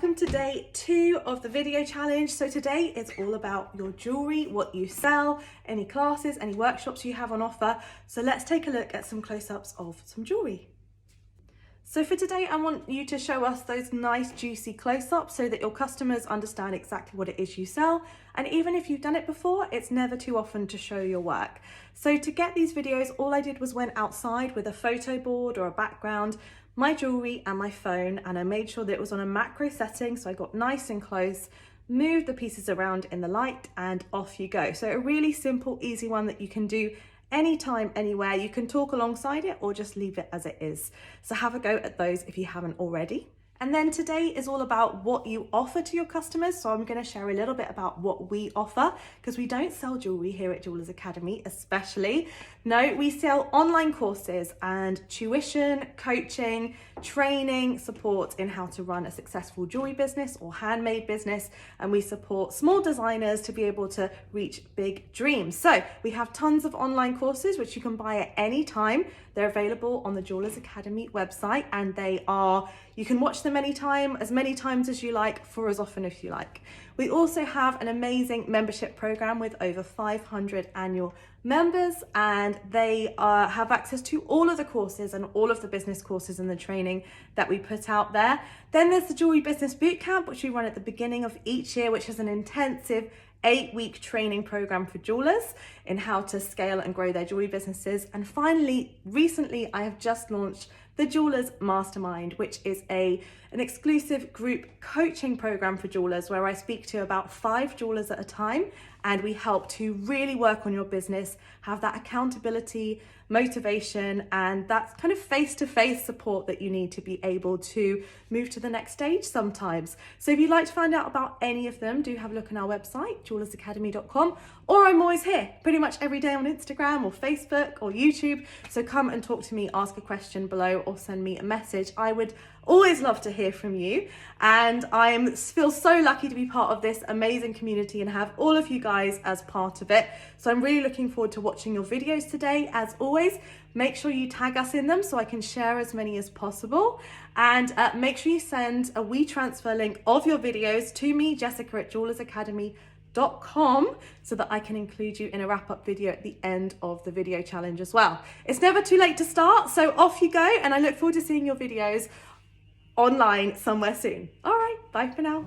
welcome to day 2 of the video challenge. So today is all about your jewellery, what you sell, any classes, any workshops you have on offer. So let's take a look at some close-ups of some jewellery. So for today, I want you to show us those nice juicy close-ups so that your customers understand exactly what it is you sell. And even if you've done it before, it's never too often to show your work. So to get these videos, all I did was went outside with a photo board or a background, my jewellery and my phone, and I made sure that it was on a macro setting, so I got nice and close, moved the pieces around in the light, and off you go. So a really simple, easy one that you can do anytime, anywhere. You can talk alongside it or just leave it as it is. So have a go at those if you haven't already. And then today is all about what you offer to your customers. So I'm going to share a little bit about what we offer, because we don't sell jewelry here at Jewellers Academy, especially. No, we sell online courses and tuition, coaching, training, support in how to run a successful jewelry business or handmade business. And we support small designers to be able to reach big dreams. So we have tons of online courses, which you can buy at any time. They're available on the Jewellers Academy website, and you can watch them as many times as you like, for as often as you like. We also have an amazing membership program with over 500 annual members, and they have access to all of the courses and all of the business courses and the training that we put out there. Then there's the Jewelry Business Bootcamp, which we run at the beginning of each year, which is an intensive 8-week training program for jewelers in how to scale and grow their jewelry businesses. And finally, recently, I have just launched the Jewelers Mastermind, which is an exclusive group coaching program for jewelers where I speak to about 5 jewelers at a time, and we help to really work on your business, have that accountability, motivation, and that kind of face-to-face support that you need to be able to move to the next stage sometimes. So if you'd like to find out about any of them, do have a look on our website, jewellersacademy.com, or I'm always here pretty much every day on Instagram or Facebook or YouTube. So come and talk to me, ask a question below, or send me a message. I would always love to hear from you, and I feel so lucky to be part of this amazing community and have all of you guys as part of it. So I'm really looking forward to watching your videos today. As always, make sure you tag us in them so I can share as many as possible, and make sure you send a WeTransfer link of your videos to me, Jessica at jewellersacademy.com, so that I can include you in a wrap-up video at the end of the video challenge as well. It's never too late to start, so off you go, and I look forward to seeing your videos online somewhere soon. All right, bye for now.